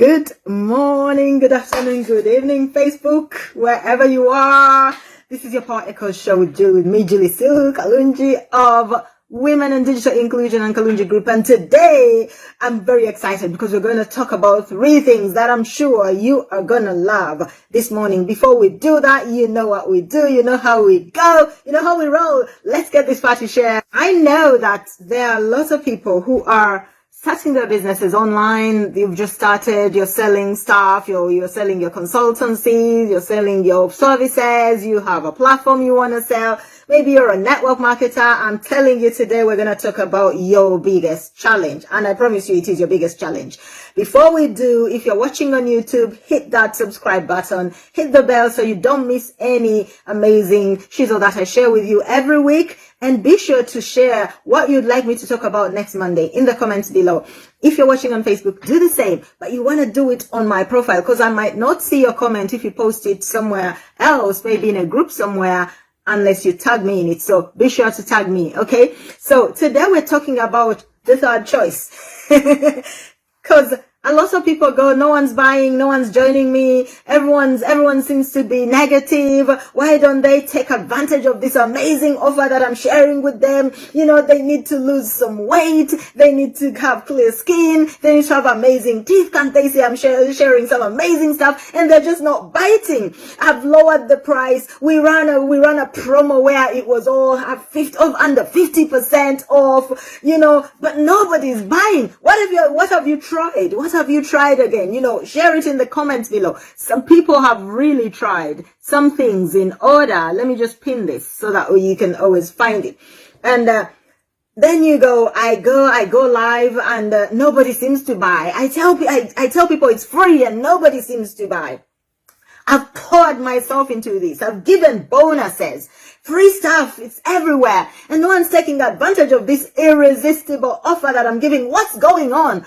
Good morning, good afternoon, good evening, Facebook, wherever you are. This is your Power Echo Show with me, Julie Sue, Kalungi of Women and Digital Inclusion and Kalungi Group. And today, I'm very excited because we're going to talk about 3 things that I'm sure you are going to love this morning. Before we do that, you know what we do, you know how we go, you know how we roll. Let's get this party shared. I know that there are lots of people who are starting their businesses online. You've just started, you're selling stuff, you're selling your consultancies, you're selling your services, you have a platform you want to sell. Maybe you're a network marketer. I'm telling you today, we're going to talk about your biggest challenge. And I promise you, it is your biggest challenge. Before we do, if you're watching on YouTube, hit that subscribe button, hit the bell so you don't miss any amazing shizzle that I share with you every week. And be sure to share what you'd like me to talk about next Monday in the comments below. If you're watching on Facebook, do the same, but you want to do it on my profile because I might not see your comment if you post it somewhere else, maybe in a group somewhere, unless you tag me in it. So be sure to tag me, okay? So today we're talking about the third choice. Because a lot of people go, no one's buying, no one's joining me, everyone seems to be negative. Why don't they take advantage of this amazing offer that I'm sharing with them? You know, they need to lose some weight, they need to have clear skin, they need to have amazing teeth. Can't they see I'm sharing some amazing stuff? And they're just not biting. I've lowered the price. We ran a promo where it was all under 50% off, you know, but nobody's buying. What have you tried? What have you tried again? You know, share it in the comments below. Some people have really tried some things in order. Let me just pin this so that you can always find it. And then you go, I go live and nobody seems to buy. I tell people it's free and nobody seems to buy. I've poured myself into this. I've given bonuses, free stuff. It's everywhere. And no one's taking advantage of this irresistible offer that I'm giving. What's going on?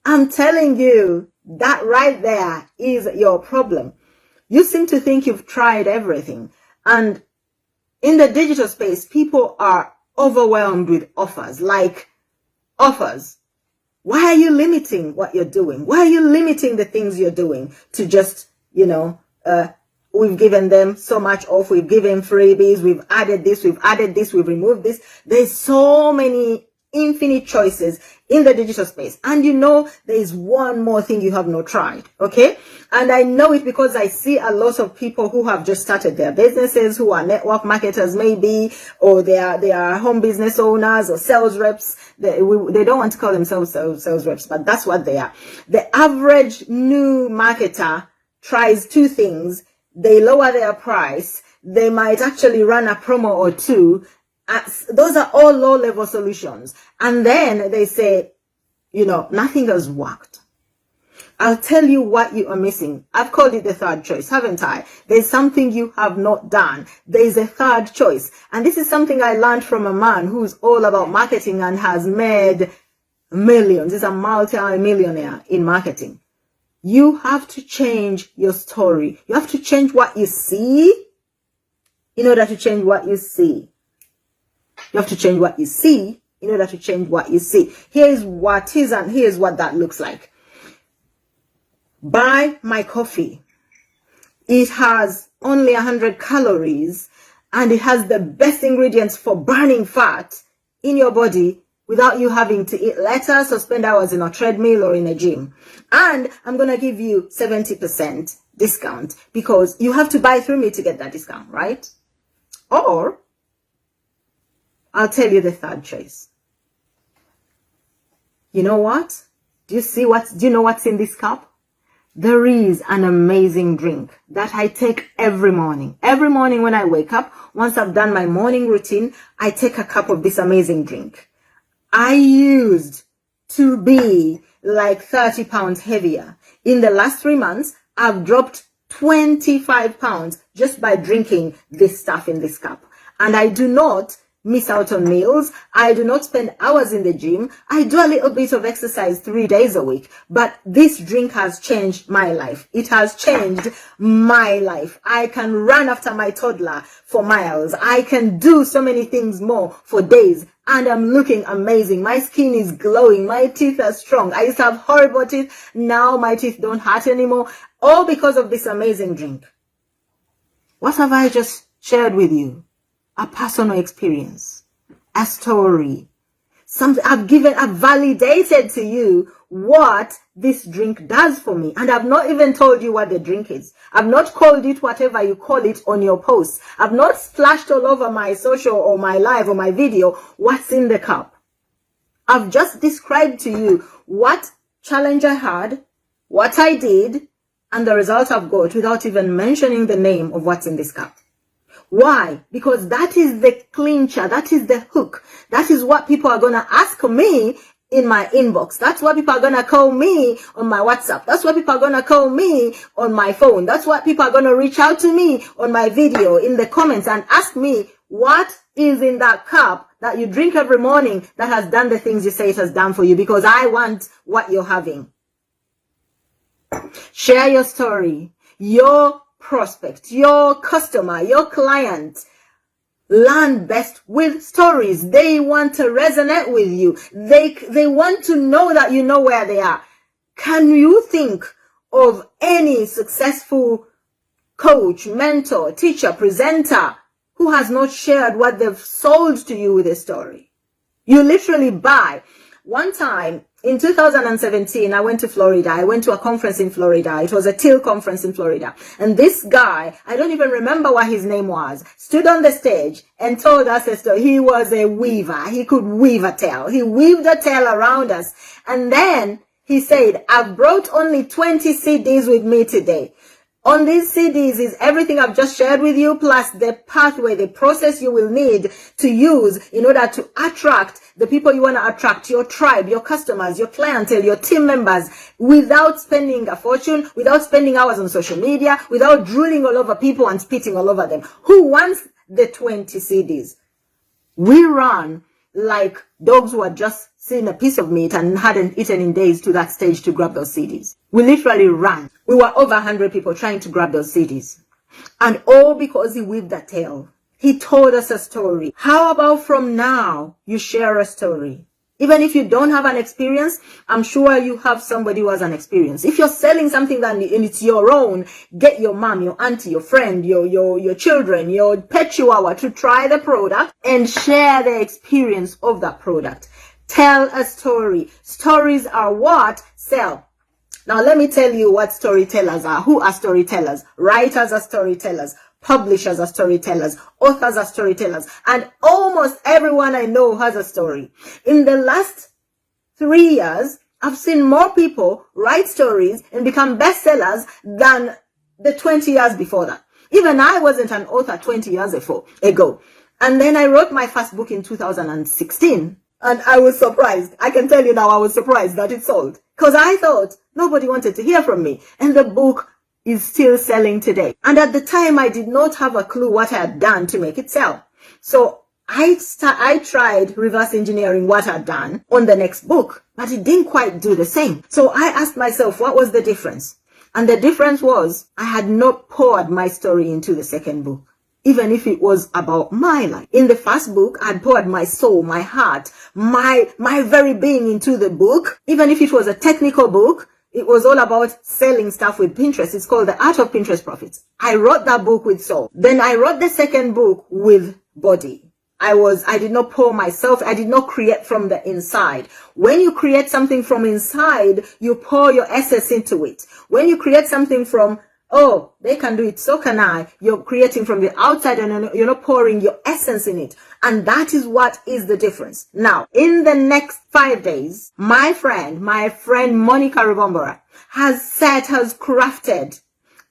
I'm telling you, that right there is your problem. You seem to think you've tried everything. And in the digital space, people are overwhelmed with offers, like offers. Why are you limiting what you're doing? Why are you limiting the things you're doing to just, you know, we've given them so much off, we've given freebies, we've added this, we've removed this. There's so many infinite choices in the digital space. And you know, there is one more thing you have not tried, okay? And I know it because I see a lot of people who have just started their businesses, who are network marketers maybe, or they are home business owners or sales reps. They don't want to call themselves sales reps, but that's what they are. The average new marketer tries 2 things. They lower their price. They might actually run a promo or 2. Those are all low-level solutions. And then they say, you know, nothing has worked. I'll tell you what you are missing. I've called it the third choice, haven't I? There's something you have not done. There's a third choice. And this is something I learned from a man who's all about marketing and has made millions. He's a multi-millionaire in marketing. You have to change your story. You have to change what you see in order to change what you see. You have to change what you see in order to change what you see. Here's what that looks like. Buy my coffee. It has only 100 calories and it has the best ingredients for burning fat in your body without you having to eat lettuce or spend hours in a treadmill or in a gym. And I'm going to give you 70% discount because you have to buy through me to get that discount, right? Or I'll tell you the third choice. You know what? Do you know what's in this cup? There is an amazing drink that I take every morning. Every morning when I wake up, once I've done my morning routine, I take a cup of this amazing drink. I used to be like 30 pounds heavier. In the last 3 months, I've dropped 25 pounds just by drinking this stuff in this cup. And I do not miss out on meals. I do not spend hours in the gym. I do a little bit of exercise 3 days a week. But this drink has changed my life. It has changed my life. I can run after my toddler for miles. I can do so many things more for days. And I'm looking amazing. My skin is glowing. My teeth are strong. I used to have horrible teeth. Now my teeth don't hurt anymore. All because of this amazing drink. What have I just shared with you? A personal experience, a story, something I've validated to you what this drink does for me. And I've not even told you what the drink is. I've not called it whatever you call it on your posts. I've not splashed all over my social or my live or my video what's in the cup. I've just described to you what challenge I had, what I did, and the result I've got without even mentioning the name of what's in this cup. Why? Because that is the clincher. That is the hook. That is what people are going to ask me in my inbox. That's what people are going to call me on my WhatsApp. That's what people are going to call me on my phone. That's what people are going to reach out to me on my video in the comments and ask me, what is in that cup that you drink every morning that has done the things you say it has done for you? Because I want what you're having. Share your story, your prospect, your customer, your client learn best with stories. They want to resonate with you. They want to know that you know where they are. Can you think of any successful coach, mentor, teacher, presenter who has not shared what they've sold to you with a story? You literally buy. One time in 2017, I went to Florida. I went to a conference in Florida. It was a TIL conference in Florida. And this guy, I don't even remember what his name was, stood on the stage and told us a story. He was a weaver. He could weave a tale. He weaved a tale around us. And then he said, I've brought only 20 CDs with me today. On these CDs is everything I've just shared with you, plus the pathway, the process you will need to use in order to attract the people you want to attract, your tribe, your customers, your clientele, your team members, without spending a fortune, without spending hours on social media, without drooling all over people and spitting all over them. Who wants the 20 CDs? We run like dogs who had just seen a piece of meat and hadn't eaten in days to that stage to grab those CDs. We literally ran. We were over 100 people trying to grab those CDs. And all because he weaved a tale. He told us a story. How about from now, you share a story? Even if you don't have an experience, I'm sure you have somebody who has an experience. If you're selling something that and it's your own, get your mom, your auntie, your friend, your children, your pet chihuahua to try the product and share the experience of that product. Tell a story. Stories are what sell. Now, let me tell you what storytellers are. Who are storytellers? Writers are storytellers. Publishers are storytellers. Authors are storytellers. And almost everyone I know has a story. In the last 3 years, I've seen more people write stories and become bestsellers than the 20 years before that. Even I wasn't an author 20 years ago. And then I wrote my first book in 2016. And I was surprised. I can tell you now, I was surprised that it sold. Because I thought nobody wanted to hear from me. And the book is still selling today. And at the time, I did not have a clue what I had done to make it sell. So I tried reverse engineering what I'd done on the next book, but it didn't quite do the same. So I asked myself, what was the difference? And the difference was I had not poured my story into the second book, even if it was about my life. In the first book, I had poured my soul, my heart, my very being into the book. Even if it was a technical book, it was all about selling stuff with Pinterest. It's called The Art of Pinterest Profits. I wrote that book with soul. Then I wrote the second book with body. I did not pour myself. I did not create from the inside. When you create something from inside, you pour your essence into it. When you create something from, oh, they can do it, so can I, you're creating from the outside and you're not pouring your essence in it. And that is what is the difference. Now, in the next 5 days, my friend Monica Rubombora has crafted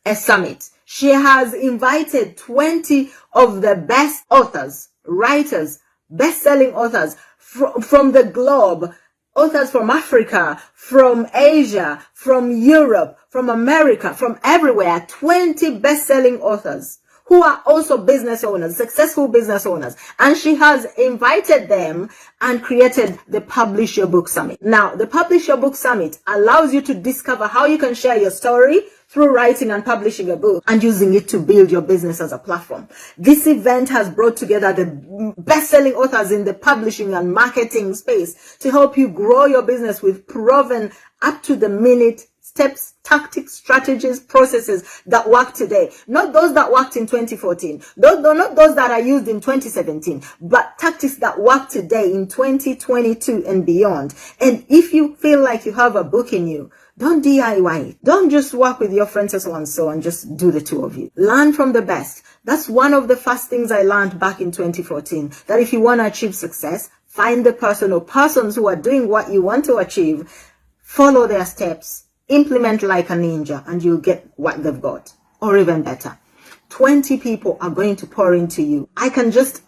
a summit. She has invited 20 of the best authors, writers, best-selling authors from the globe, authors from Africa, from Asia, from Europe, from America, from everywhere, 20 best-selling authors who are also business owners, successful business owners. And she has invited them and created the Publish Your Book Summit. Now, the Publish Your Book Summit allows you to discover how you can share your story through writing and publishing a book and using it to build your business as a platform. This event has brought together the best-selling authors in the publishing and marketing space to help you grow your business with proven up-to-the-minute steps, tactics, strategies, processes that work today. Not those that worked in 2014, not those that are used in 2017, but tactics that work today in 2022 and beyond. And if you feel like you have a book in you, don't DIY it. Don't just work with your friends and so and just do the two of you. Learn from the best. That's one of the first things I learned back in 2014, that if you want to achieve success, find the person or persons who are doing what you want to achieve, follow their steps, implement like a ninja, and you'll get what they've got, or even better. 20 people are going to pour into you. I can just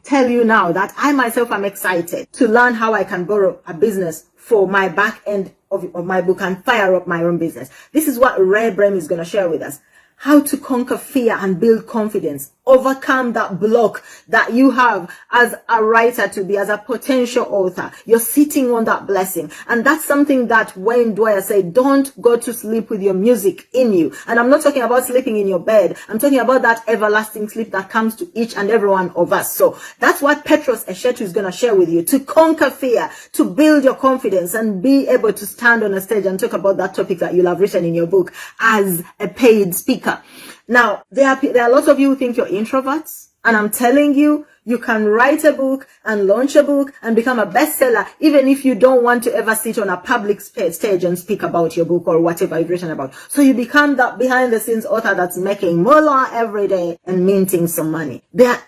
tell you now that I myself am excited to learn how I can borrow a business for my back end of my book and fire up my own business. This is what Ray Brem is going to share with us. How to conquer fear and build confidence. Overcome that block that you have as a writer to be, as a potential author. You're sitting on that blessing. And that's something that Wayne Dwyer said, don't go to sleep with your music in you. And I'm not talking about sleeping in your bed. I'm talking about that everlasting sleep that comes to each and every one of us. So that's what Petros Eshetu is going to share with you. To conquer fear, to build your confidence and be able to stand on a stage and talk about that topic that you'll have written in your book as a paid speaker. Now, there are lots of you who think you're introverts, and I'm telling you, you can write a book and launch a book and become a bestseller, even if you don't want to ever sit on a public stage and speak about your book or whatever you've written about. So you become that behind the scenes author that's making moolah every day and minting some money. There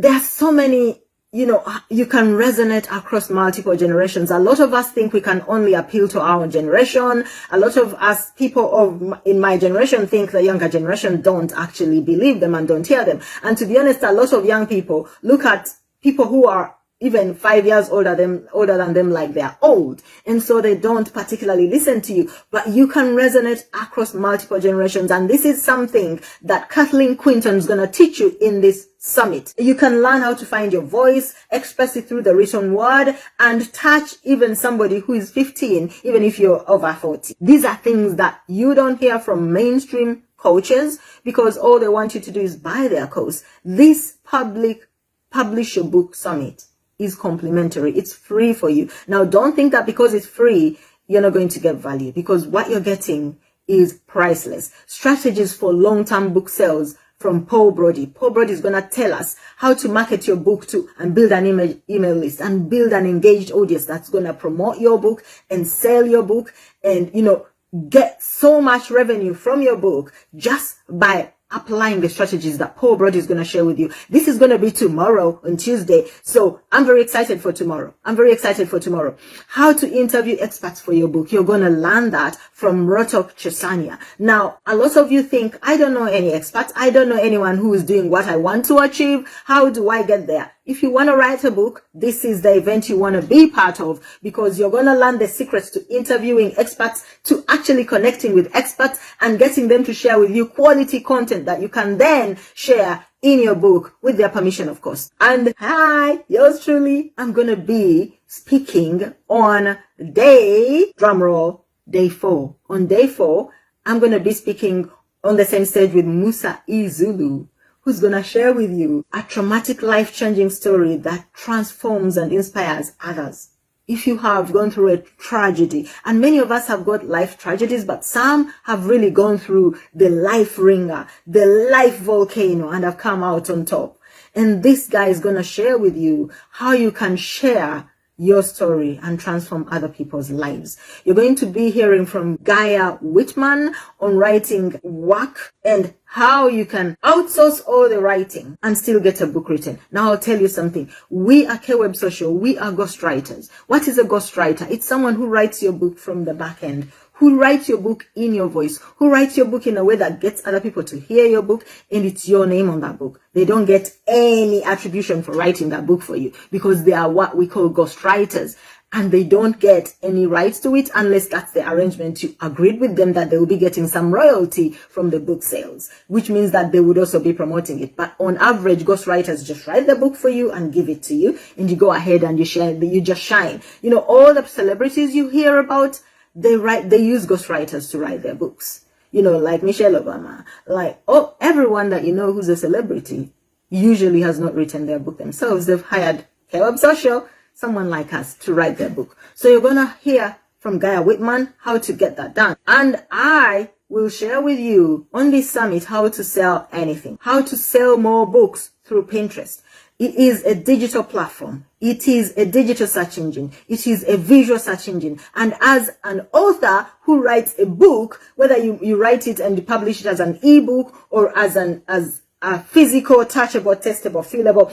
are so many. You can resonate across multiple generations. A lot of us think we can only appeal to our generation. A lot of us, people in my generation, think the younger generation don't actually believe them and don't hear them. And to be honest, a lot of young people look at people who are even 5 years older than them like they're old. And so they don't particularly listen to you. But you can resonate across multiple generations. And this is something that Kathleen Quinton is going to teach you in this summit. You can learn how to find your voice, express it through the written word, and touch even somebody who is 15, even if you're over 40. These are things that you don't hear from mainstream coaches because all they want you to do is buy their course. This Publish Your Book Summit is complimentary. It's free for you. Now, don't think that because it's free, you're not going to get value, because what you're getting is priceless. Strategies for long-term book sales from Paul Brody. Paul Brody is going to tell us how to market your book to and build an email list and build an engaged audience that's going to promote your book and sell your book and, get so much revenue from your book just by applying the strategies that Paul Brody is going to share with you. This is going to be tomorrow on Tuesday. So I'm very excited for tomorrow. How to interview experts for your book. You're going to learn that from Rotok Chesania. Now, a lot of you think, I don't know any experts. I don't know anyone who is doing what I want to achieve. How do I get there? If you want to write a book, this is the event you want to be part of, because you're going to learn the secrets to interviewing experts, to actually connecting with experts and getting them to share with you quality content that you can then share in your book with their permission, of course. And hi, yours truly, I'm going to be speaking on day 4. On day 4, I'm going to be speaking on the same stage with Musa Izulu, who's going to share with you a traumatic, life-changing story that transforms and inspires others. If you have gone through a tragedy, and many of us have got life tragedies, but some have really gone through the life ringer, the life volcano, and have come out on top. And this guy is going to share with you how you can share your story and transform other people's lives. You're going to be hearing from Gaia Whitman on writing work and how you can outsource all the writing and still get a book written. Now, I'll tell you something. We at K-Web Social, we are ghostwriters. What is a ghostwriter? It's someone who writes your book from the back end, who writes your book in your voice, who writes your book in a way that gets other people to hear your book, and it's your name on that book. They don't get any attribution for writing that book for you because they are what we call ghostwriters. and they don't get any rights to it unless that's the arrangement you agreed with them, that they will be getting some royalty from the book sales, which means that they would also be promoting it. But on average, ghostwriters just write the book for you and give it to you, and you go ahead and you share, you just shine. You know, all the celebrities you hear about, they use ghostwriters to write their books. You know, like Michelle Obama, like, oh, everyone that you know who's a celebrity usually has not written their book themselves. They've hired Caleb Social, someone like us, to write their book. So you're going to hear from Gaia Whitman how to get that done. And I will share with you on this summit how to sell anything, how to sell more books through Pinterest. It is a digital platform. It is a digital search engine. It is a visual search engine. And as an author who writes a book, whether you write it and you publish it as an ebook or as a physical, touchable, testable, feelable,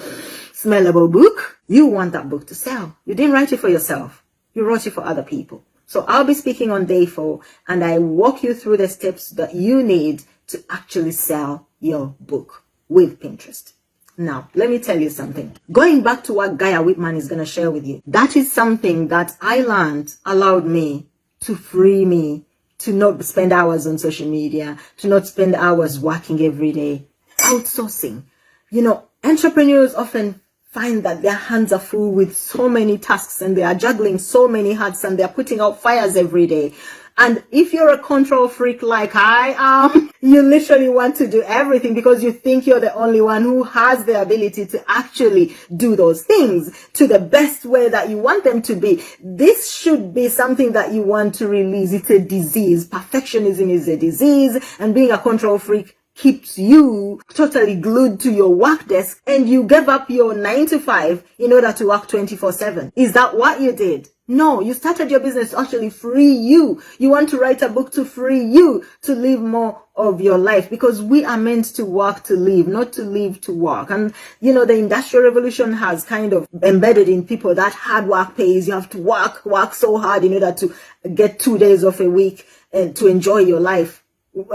smellable book, you want that book to sell. You didn't write it for yourself. You wrote it for other people. So I'll be speaking on day 4, and I walk you through the steps that you need to actually sell your book with Pinterest. Now, let me tell you something. Going back to what Gaia Whitman is going to share with you, that is something that I learned allowed me to free me to not spend hours on social media, to not spend hours working every day. Outsourcing. You know, entrepreneurs often find that their hands are full with so many tasks, and they are juggling so many hats, and they're putting out fires every day. And if you're a control freak like I am, you literally want to do everything because you think you're the only one who has the ability to actually do those things to the best way that you want them to be. This should be something that you want to release. It's a disease. Perfectionism is a disease, and being a control freak keeps you totally glued to your work desk, and you gave up your 9 to 5 in order to work 24/7. Is that what you did? No, you started your business to actually free you. You want to write a book to free you to live more of your life, because we are meant to work to live, not to live to work. And you know, the Industrial Revolution has kind of embedded in people that hard work pays. You have to work so hard in order to get 2 days off a week and to enjoy your life.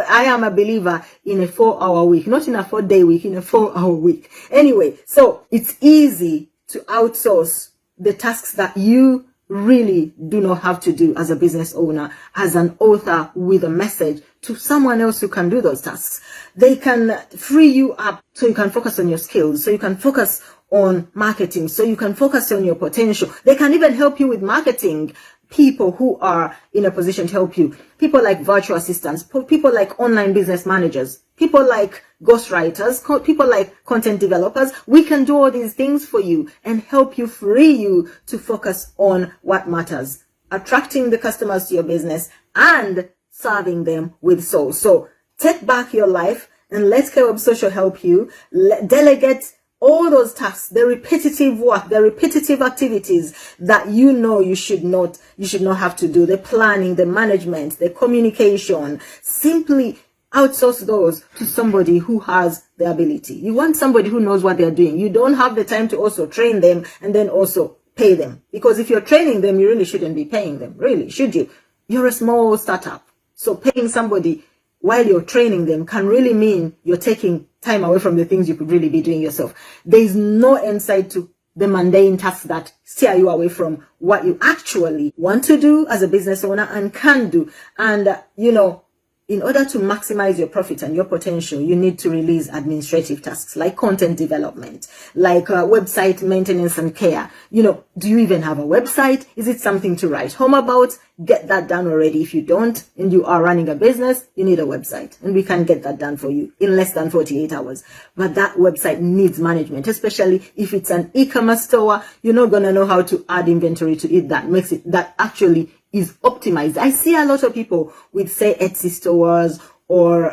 I am a believer in a 4-hour week, not in a 4-day week, in a 4-hour week. Anyway, so it's easy to outsource the tasks that you really do not have to do as a business owner, as an author with a message, to someone else who can do those tasks. They can free you up so you can focus on your skills, so you can focus on marketing, so you can focus on your potential. They can even help you with marketing. People who are in a position to help you, people like virtual assistants, people like online business managers, people like ghostwriters, people like content developers. We can do all these things for you and help you, free you to focus on what matters, attracting the customers to your business and serving them with soul. So take back your life and let Caleb Social help you. Delegate all those tasks, the repetitive work, the repetitive activities that you know you should not have to do, the planning, the management, the communication. Simply outsource those to somebody who has the ability. You want somebody who knows what they're doing. You don't have the time to also train them and then also pay them. Because if you're training them, you really shouldn't be paying them. Really, should you? You're a small startup. So paying somebody while you're training them can really mean you're taking time away from the things you could really be doing yourself. There is no insight to the mundane tasks that steer you away from what you actually want to do as a business owner and can do. And, you know, in order to maximize your profit and your potential, you need to release administrative tasks like content development, like website maintenance and care. You know, do you even have a website? Is it something to write home about? Get that done already. If you don't and you are running a business, you need a website, and we can get that done for you in less than 48 hours. But that website needs management, especially if it's an e-commerce store. You're not going to know how to add inventory to it that actually is optimized. I see a lot of people with, say, Etsy stores or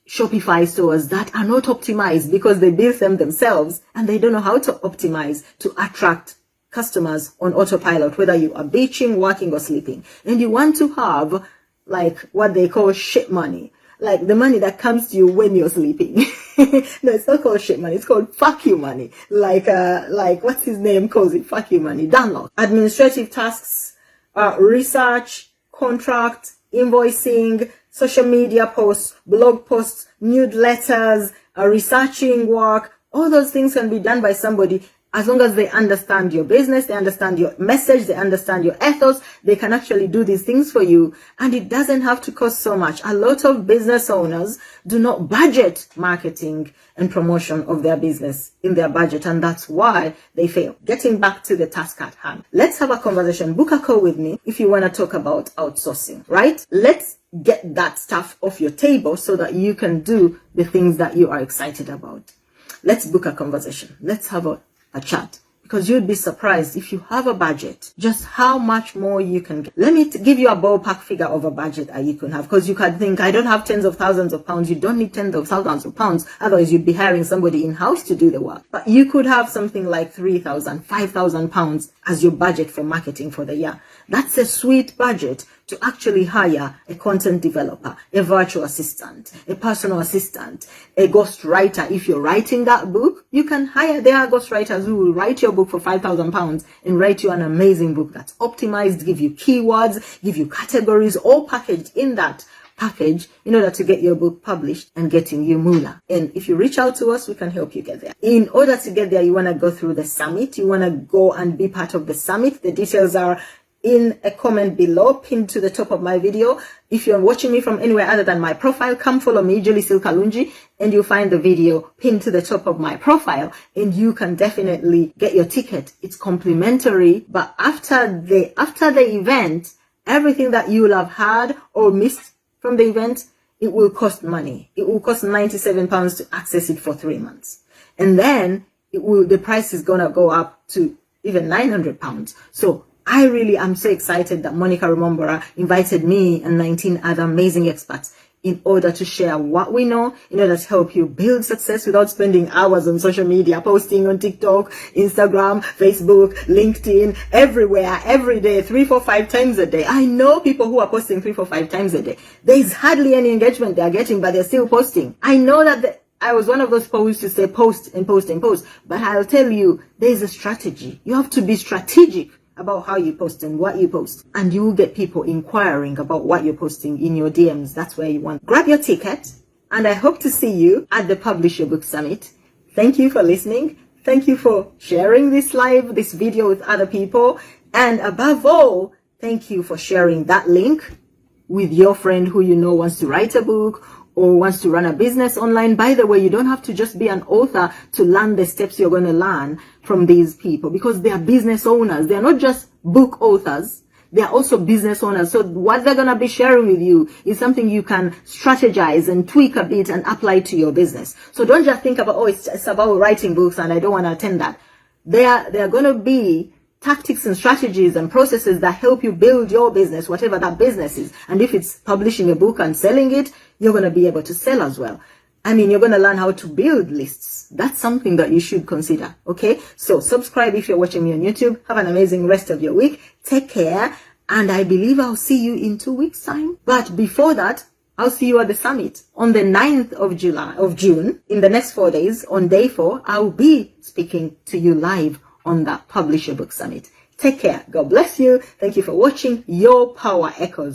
Shopify stores that are not optimized because they built them themselves and they don't know how to optimize to attract customers on autopilot, whether you are beaching, working, or sleeping. And you want to have like what they call shit money, like the money that comes to you when you're sleeping. No, it's not called shit money. It's called fuck you money. Like what's his name calls it? Fuck you money. Download. Administrative tasks, research, contract, invoicing, social media posts, blog posts, newsletters, researching work. All those things can be done by somebody As long as they understand your business, they understand your message, they understand your ethos, they can actually do these things for you. And it doesn't have to cost so much. A lot of business owners do not budget marketing and promotion of their business in their budget, and that's why they fail. Getting back to the task at hand. Let's have a conversation. Book a call with me if you want to talk about outsourcing, right? Let's get that stuff off your table so that you can do the things that you are excited about. Let's book a conversation. Let's have a chat, because you'd be surprised if you have a budget, just how much more you can get. Let me give you a ballpark figure of a budget that you can have, because you can think, I don't have tens of thousands of pounds. You don't need tens of thousands of pounds. Otherwise, you'd be hiring somebody in-house to do the work. But you could have something like 3,000, 5,000 pounds as your budget for marketing for the year. That's a sweet budget to actually hire a content developer, a virtual assistant, a personal assistant, a ghostwriter. If you're writing that book, you can hire, there are ghostwriters who will write your book for £5,000 and write you an amazing book that's optimized, give you keywords, give you categories, all packaged in that package in order to get your book published and getting you moolah. And if you reach out to us, we can help you get there. In order to get there, you want to go through the summit. You want to go and be part of the summit. The details are in a comment below, pinned to the top of my video. If you're watching me from anywhere other than my profile, come follow me, Julie Kalungi, and you'll find the video pinned to the top of my profile, and you can definitely get your ticket. It's complimentary, but after the event, everything that you will have had or missed from the event, it will cost money. It will cost £97 to access it for 3 months. And then the price is gonna go up to even £900. So I really am so excited that Monica Rumombora invited me and 19 other amazing experts in order to share what we know, in order to help you build success without spending hours on social media, posting on TikTok, Instagram, Facebook, LinkedIn, everywhere, every day, 3, 4, 5 times a day. I know people who are posting 3, 4, 5 times a day. There's hardly any engagement they're getting, but they're still posting. I know that I was one of those people who used to say post and post and post, but I'll tell you, there's a strategy. You have to be strategic about how you post and what you post, and you will get people inquiring about what you're posting in your DMs. That's where you want. Grab your ticket, and I hope to see you at the Publish Your Book Summit. Thank you for listening. Thank you for sharing this video with other people, and above all, thank you for sharing that link with your friend who you know wants to write a book or wants to run a business online. By the way, you don't have to just be an author to learn the steps you're going to learn from these people, because they are business owners. They're not just book authors. They're also business owners. So what they're going to be sharing with you is something you can strategize and tweak a bit and apply to your business. So don't just think about, oh, it's about writing books and I don't want to attend that. They are going to be tactics and strategies and processes that help you build your business, whatever that business is. And if it's publishing a book and selling it, you're going to be able to sell as well. I mean, you're going to learn how to build lists. That's something that you should consider. Okay. So subscribe if you're watching me on YouTube. Have an amazing rest of your week. Take care. And I believe I'll see you in 2 weeks' time. But before that, I'll see you at the summit on the 9th of June. In the next 4 days, on day 4, I'll be speaking to you live on that Publish Your Book Summit. Take care. God bless you. Thank you for watching. Your power echoes.